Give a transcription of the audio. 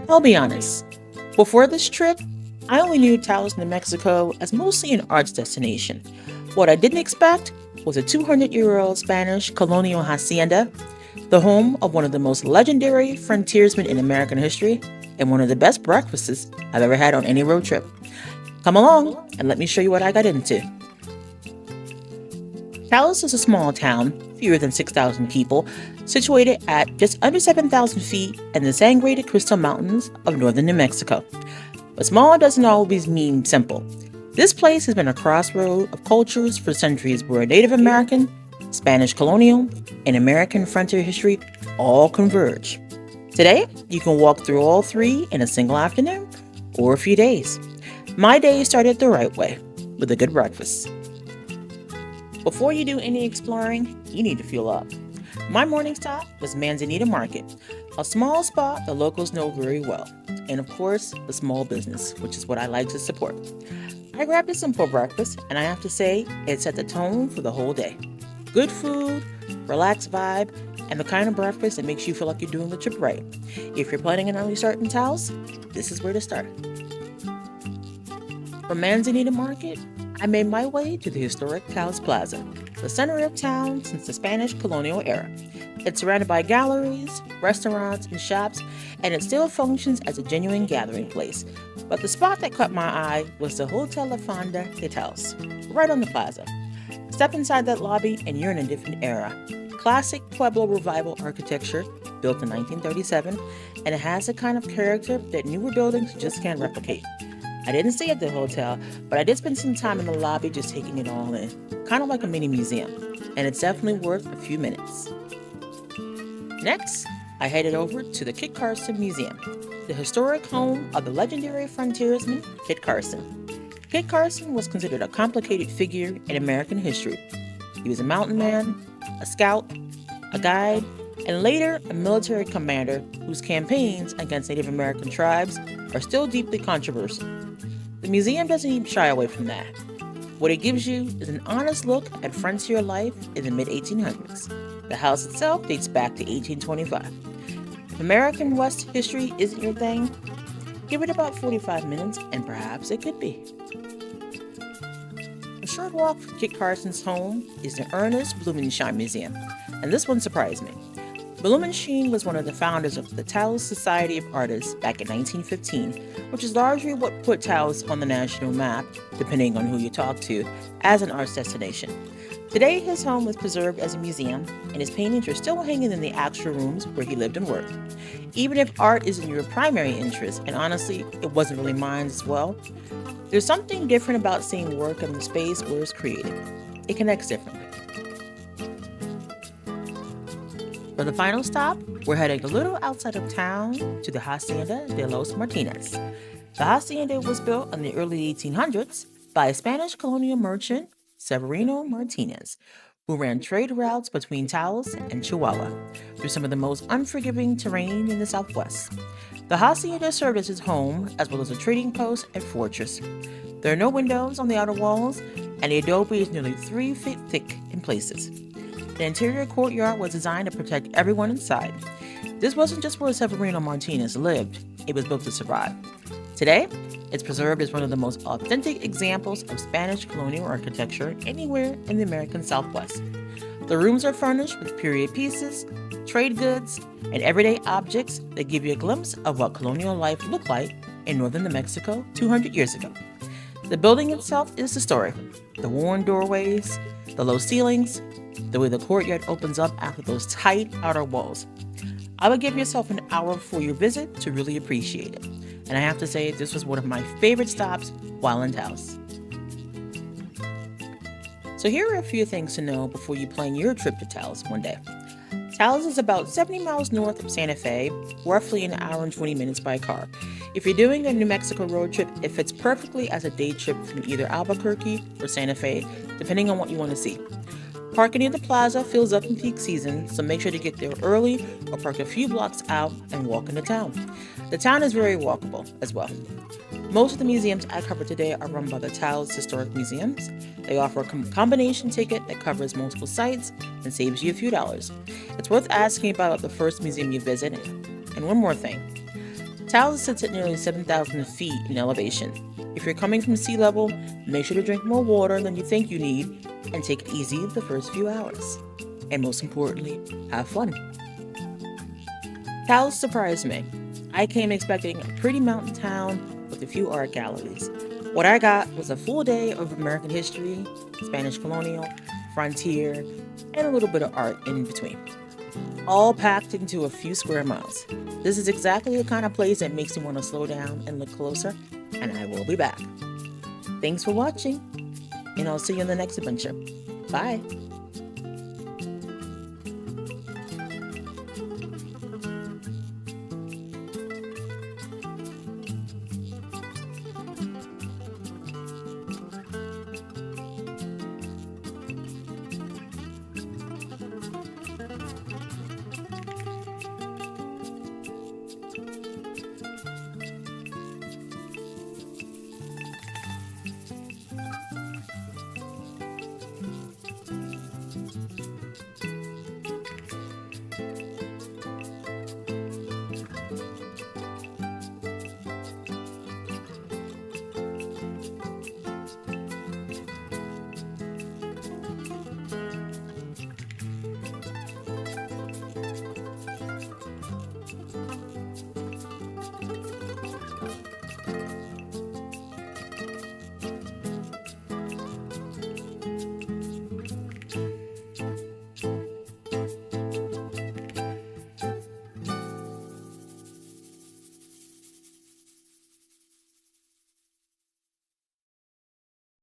I'll be honest. Before this trip, I only knew Taos, New Mexico as mostly an arts destination. What I didn't expect was a 200-year-old Spanish colonial hacienda, the home of one of the most legendary frontiersmen in American history, and one of the best breakfasts I've ever had on any road trip. Come along and let me show you what I got into. Taos is a small town, fewer than 6,000 people, situated at just under 7,000 feet in the Sangre de Cristo Mountains of northern New Mexico. But small doesn't always mean simple. This place has been a crossroad of cultures for centuries where Native American, Spanish colonial, and American frontier history all converge. Today, you can walk through all three in a single afternoon or a few days. My day started the right way, with a good breakfast. Before you do any exploring, you need to fuel up. My morning stop was Manzanita Market, a small spot the locals know very well, and of course, the small business, which is what I like to support. I grabbed a simple breakfast, and I have to say, it set the tone for the whole day. Good food, relaxed vibe, and the kind of breakfast that makes you feel like you're doing the trip right. If you're planning an early start in Taos, this is where to start. From Manzanita Market, I made my way to the historic Taos Plaza, the center of town since the Spanish colonial era. It's surrounded by galleries, restaurants, and shops, and it still functions as a genuine gathering place. But the spot that caught my eye was the Hotel Fonda de Taos, right on the plaza. Step inside that lobby and you're in a different era. Classic Pueblo Revival architecture, built in 1937, and it has the kind of character that newer buildings just can't replicate. I didn't stay at the hotel, but I did spend some time in the lobby just taking it all in, kind of like a mini museum, and it's definitely worth a few minutes. Next, I headed over to the Kit Carson Museum, the historic home of the legendary frontiersman Kit Carson. Kit Carson was considered a complicated figure in American history. He was a mountain man, a scout, a guide, and later a military commander whose campaigns against Native American tribes are still deeply controversial. The museum doesn't even shy away from that. What it gives you is an honest look at frontier life in the mid-1800s. The house itself dates back to 1825. If American West history isn't your thing, give it about 45 minutes and perhaps it could be. A short walk from Kit Carson's home is the Ernest Blumenschein Museum, and this one surprised me. Blumenschein was one of the founders of the Taos Society of Artists back in 1915, which is largely what put Taos on the national map, depending on who you talk to, as an arts destination. Today, his home is preserved as a museum, and his paintings are still hanging in the actual rooms where he lived and worked. Even if art isn't your primary interest, and honestly, it wasn't really mine as well, there's something different about seeing work in the space where it's created. It connects differently. For the final stop, we're heading a little outside of town to the Hacienda de los Martinez. The hacienda was built in the early 1800s by a Spanish colonial merchant, Severino Martinez, who ran trade routes between Taos and Chihuahua through some of the most unforgiving terrain in the Southwest. The hacienda served as his home, as well as a trading post and fortress. There are no windows on the outer walls, and the adobe is nearly 3 feet thick in places. The interior courtyard was designed to protect everyone inside. This wasn't just where Severino Martinez lived, it was built to survive. Today, it's preserved as one of the most authentic examples of Spanish colonial architecture anywhere in the American Southwest. The rooms are furnished with period pieces, trade goods, and everyday objects that give you a glimpse of what colonial life looked like in northern New Mexico 200 years ago. The building itself is the story. The worn doorways, the low ceilings, the way the courtyard opens up after those tight outer walls. I would give yourself an hour before your visit to really appreciate it. And I have to say, this was one of my favorite stops while in Taos. So here are a few things to know before you plan your trip to Taos one day. Taos is about 70 miles north of Santa Fe, roughly an hour and 20 minutes by car. If you're doing a New Mexico road trip, it fits perfectly as a day trip from either Albuquerque or Santa Fe, depending on what you want to see. Parking near the plaza fills up in peak season, so make sure to get there early or park a few blocks out and walk into town. The town is very walkable as well. Most of the museums I covered today are run by the Taos Historic Museums. They offer a combination ticket that covers multiple sites and saves you a few dollars. It's worth asking about the first museum you visit. And one more thing. Taos sits at nearly 7,000 feet in elevation. If you're coming from sea level, make sure to drink more water than you think you need and take it easy the first few hours. And most importantly, have fun. Taos surprised me. I came expecting a pretty mountain town with a few art galleries. What I got was a full day of American history, Spanish colonial, frontier, and a little bit of art in between. All packed into a few square miles. This is exactly the kind of place that makes me want to slow down and look closer, and I will be back. Thanks for watching, and I'll see you in the next adventure. Bye.